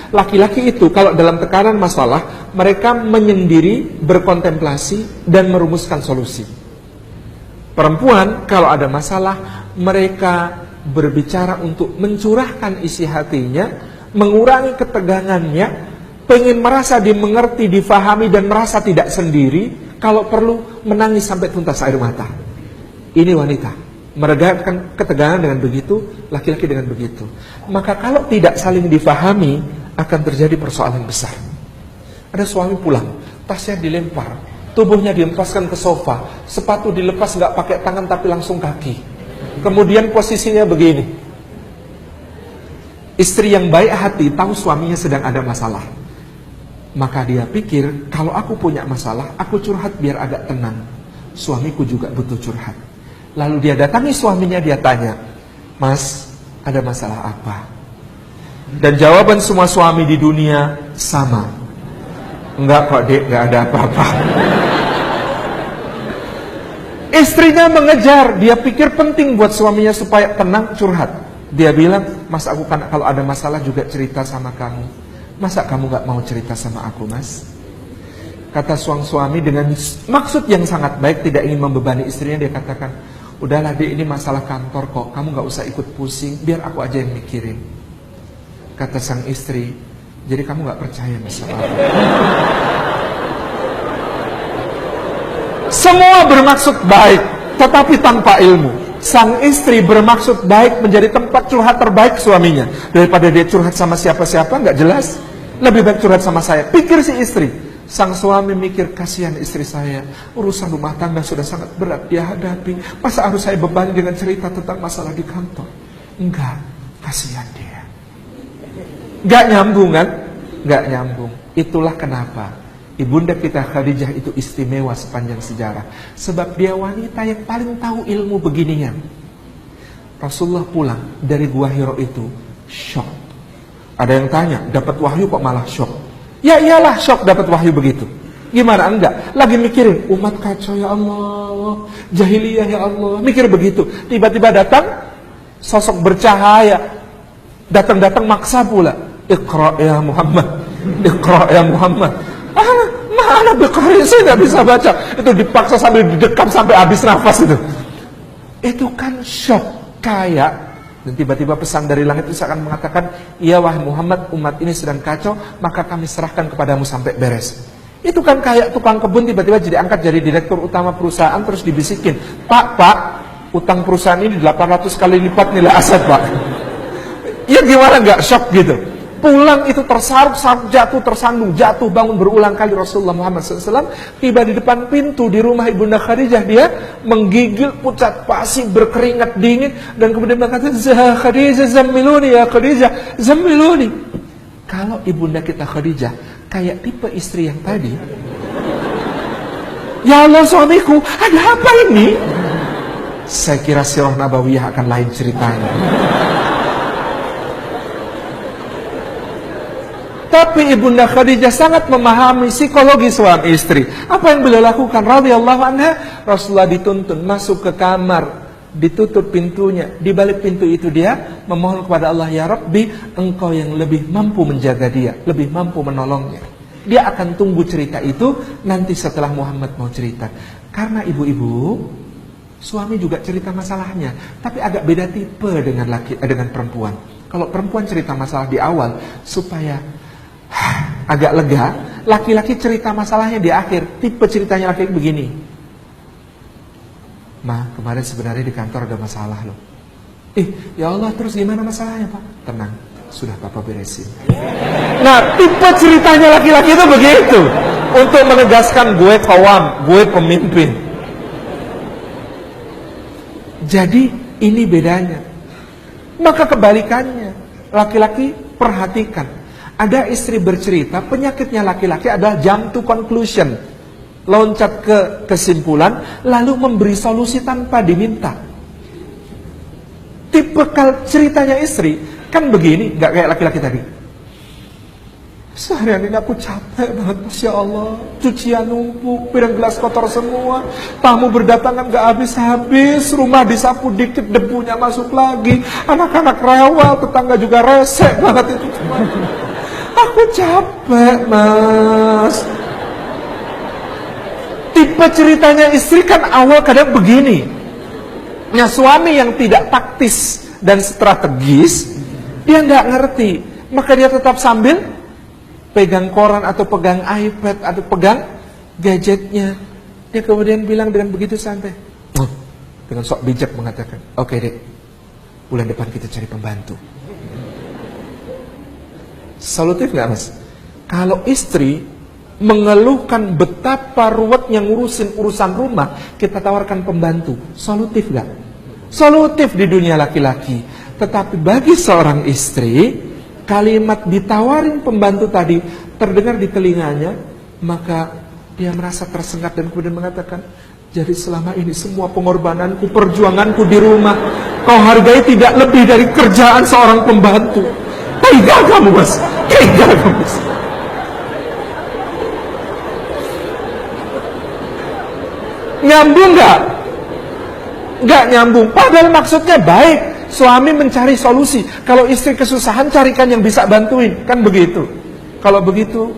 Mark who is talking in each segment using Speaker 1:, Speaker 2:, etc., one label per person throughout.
Speaker 1: Laki-laki itu kalau dalam tekanan masalah, mereka menyendiri, berkontemplasi, dan merumuskan solusi. Perempuan kalau ada masalah, mereka berbicara untuk mencurahkan isi hatinya, mengurangi ketegangannya, pengen merasa dimengerti, difahami, dan merasa tidak sendiri. Kalau perlu menangis sampai tuntas air mata. Ini wanita, meredakan ketegangan dengan begitu, laki-laki dengan begitu. Maka kalau tidak saling difahami, akan terjadi persoalan besar. Ada suami pulang, tasnya dilempar, tubuhnya diempaskan ke sofa, sepatu dilepas nggak pakai tangan tapi langsung kaki. Kemudian posisinya begini. Istri yang baik hati tahu suaminya sedang ada masalah. Maka dia pikir, kalau aku punya masalah, aku curhat biar agak tenang. Suamiku juga butuh curhat. Lalu dia datangi suaminya, dia tanya, "Mas, ada masalah apa?" Dan jawaban semua suami di dunia sama. "Enggak kok dek, enggak ada apa-apa." Istrinya mengejar, dia pikir penting buat suaminya supaya tenang, curhat. Dia bilang, "Mas, aku kan kalau ada masalah juga cerita sama kamu. Masa kamu enggak mau cerita sama aku, Mas?" Kata suami dengan maksud yang sangat baik, tidak ingin membebani istrinya, dia katakan, "Udahlah dek, ini masalah kantor kok, kamu gak usah ikut pusing, biar aku aja yang mikirin." Kata sang istri, "Jadi kamu gak percaya masalah aku?" Semua bermaksud baik, tetapi tanpa ilmu. Sang istri bermaksud baik menjadi tempat curhat terbaik suaminya. Daripada dia curhat sama siapa-siapa, gak jelas. Lebih baik curhat sama saya, pikir si istri. Sang suami mikir, kasihan istri saya, urusan rumah tangga sudah sangat berat dia hadapi. Masa harus saya bebani dengan cerita tentang masalah di kantor? Enggak, kasihan dia. Enggak nyambung kan? Enggak nyambung. Itulah kenapa ibunda kita Khadijah itu istimewa sepanjang sejarah. Sebab dia wanita yang paling tahu ilmu beginian. Rasulullah pulang dari Gua Hiro itu shock. Ada yang tanya, dapat wahyu kok malah shock? Ya iyalah, shock dapat wahyu begitu. Gimana enggak? Lagi mikirin, umat kacau ya Allah, jahiliyah ya Allah, mikir begitu. Tiba-tiba datang sosok bercahaya, datang-datang maksa pula. Iqra ya Muhammad, Iqra ya Muhammad. Mana Bukhari, saya nggak bisa baca. Itu dipaksa sambil didekam sampai habis nafas itu. Itu kan shock, kayak. Dan tiba-tiba pesan dari langit itu akan mengatakan, "Ya wahai Muhammad, umat ini sedang kacau, maka kami serahkan kepadamu sampai beres." Itu kan kayak tukang kebun tiba-tiba jadi angkat jadi direktur utama perusahaan, terus dibisikin, Pak, utang perusahaan ini 800 kali lipat nilai aset, Pak." Ya gimana nggak shock gitu? Pulang itu tersaruk-saruk, jatuh, tersandung, jatuh, bangun berulang kali. Rasulullah Muhammad SAW tiba di depan pintu di rumah ibunda Khadijah, dia menggigil, pucat pasi, berkeringat dingin, dan kemudian berkata, "Khadijah, zammiluni ya Khadijah, zammiluni." Kalau ibunda kita Khadijah kayak tipe istri yang tadi, "Ya Allah suamiku, ada apa ini?" Saya kira sirah nabawiyah akan lain ceritanya. Tapi ibunda Khadijah sangat memahami psikologi suami istri. Apa yang beliau lakukan? Radhiyallahu anha, Rasulullah dituntun masuk ke kamar, ditutup pintunya. Di balik pintu itu dia memohon kepada Allah, "Ya Rabbi, engkau yang lebih mampu menjaga dia, lebih mampu menolongnya." Dia akan tunggu cerita itu nanti setelah Muhammad mau cerita. Karena ibu-ibu, suami juga cerita masalahnya, tapi agak beda tipe dengan perempuan. Kalau perempuan cerita masalah di awal supaya agak lega, laki-laki cerita masalahnya di akhir. Tipe ceritanya laki-laki begini, "Ma, kemarin sebenarnya di kantor ada masalah loh." Ya Allah, terus gimana masalahnya Pak? "Tenang, sudah Papa beresin." Nah, tipe ceritanya laki-laki itu begitu, untuk menegaskan gue kawam, gue pemimpin. Jadi ini bedanya. Maka kebalikannya, laki-laki perhatikan. Ada istri bercerita, penyakitnya laki-laki adalah jump to conclusion. Loncat ke kesimpulan, lalu memberi solusi tanpa diminta. Tipikal ceritanya istri, kan begini, gak kayak laki-laki tadi. "Seharian ini aku capek banget, Masya Allah. Cucian numpuk, piring gelas kotor semua. Tamu berdatangan gak habis-habis. Rumah disapu dikit, debunya masuk lagi. Anak-anak rewel, tetangga juga resek banget itu." capek mas. Tipe ceritanya istri kan awal kadang begini. Nah, suami yang tidak taktis dan strategis, dia nggak ngerti, maka dia tetap sambil pegang koran atau pegang iPad atau pegang gadgetnya. Dia kemudian bilang dengan begitu santai, dengan sok bijak mengatakan, oke dek, bulan depan kita cari pembantu. Solutif nggak mas? Kalau istri mengeluhkan betapa ruwetnya ngurusin urusan rumah, kita tawarkan pembantu, solutif nggak? Solutif di dunia laki-laki. Tetapi bagi seorang istri, kalimat ditawarin pembantu tadi terdengar di telinganya, maka dia merasa tersengat dan kemudian mengatakan, jadi selama ini semua pengorbananku, perjuanganku di rumah, kau hargai tidak lebih dari kerjaan seorang pembantu. Tega kamu mas, tega kamu mas. Nyambung nggak? Nggak nyambung. Padahal maksudnya baik. Suami mencari solusi. Kalau istri kesusahan, carikan yang bisa bantuin. Kan begitu. Kalau begitu,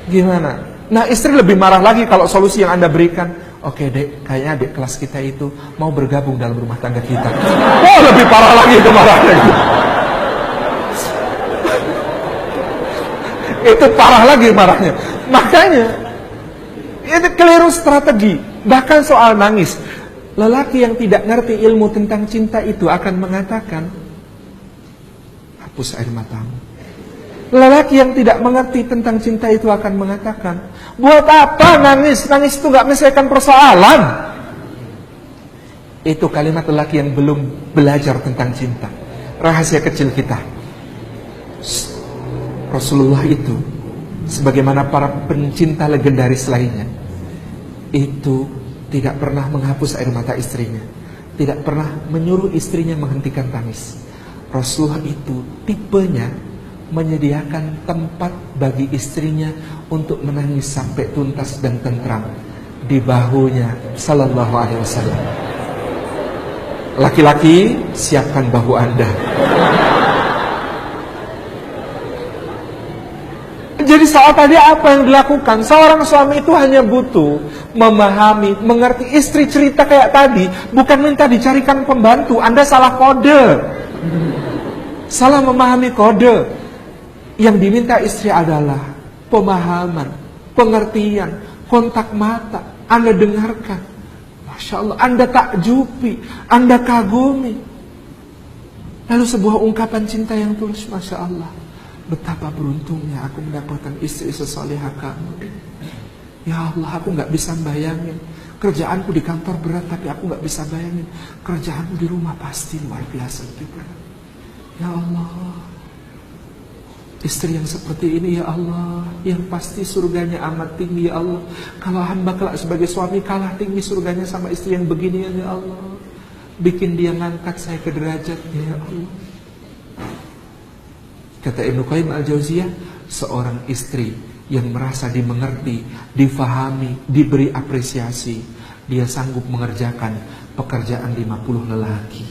Speaker 1: gimana? Nah, istri lebih marah lagi kalau solusi yang Anda berikan, oke dek, kayaknya adik kelas kita itu mau bergabung dalam rumah tangga kita. Oh, lebih parah lagi itu marahnya. Itu parah lagi marahnya. Makanya, itu keliru strategi. Bahkan soal nangis, lelaki yang tidak ngerti ilmu tentang cinta itu akan mengatakan, hapus air matamu. Lelaki yang tidak mengerti tentang cinta itu akan mengatakan, buat apa nangis? Nangis itu gak menyelesaikan persoalan. Itu kalimat lelaki yang belum belajar tentang cinta. Rahasia kecil kita, Rasulullah itu, sebagaimana para pencinta legendaris lainnya, itu tidak pernah menghapus air mata istrinya, tidak pernah menyuruh istrinya menghentikan tangis. Rasulullah itu tipenya menyediakan tempat bagi istrinya untuk menangis sampai tuntas dan tentram di bahunya sallallahu alaihi wasallam. Laki-laki, siapkan bahu Anda. Jadi saat tadi apa yang dilakukan? Seorang suami itu hanya butuh memahami, mengerti. Istri cerita kayak tadi, bukan minta dicarikan pembantu. Anda salah kode, salah memahami kode. Yang diminta istri adalah pemahaman, pengertian, kontak mata. Anda dengarkan, Masya Allah, Anda takjubi, Anda kagumi. Lalu sebuah ungkapan cinta yang tulus, Masya Allah, betapa beruntungnya aku mendapatkan istri sesolehah kamu. Ya Allah, aku gak bisa bayangin. Kerjaanku di kantor berat, tapi aku gak bisa bayangin kerjaanku di rumah pasti luar biasa lebih berat. Ya Allah, istri yang seperti ini ya Allah, yang pasti surganya amat tinggi ya Allah. Kalau hamba kelak sebagai suami kalah tinggi surganya sama istri yang begini ya Allah, bikin dia ngangkat saya ke derajatnya ya Allah. Kata Ibnu Qayyim Al-Jauziyah, seorang istri yang merasa dimengerti, difahami, diberi apresiasi, dia sanggup mengerjakan pekerjaan 50 lelaki.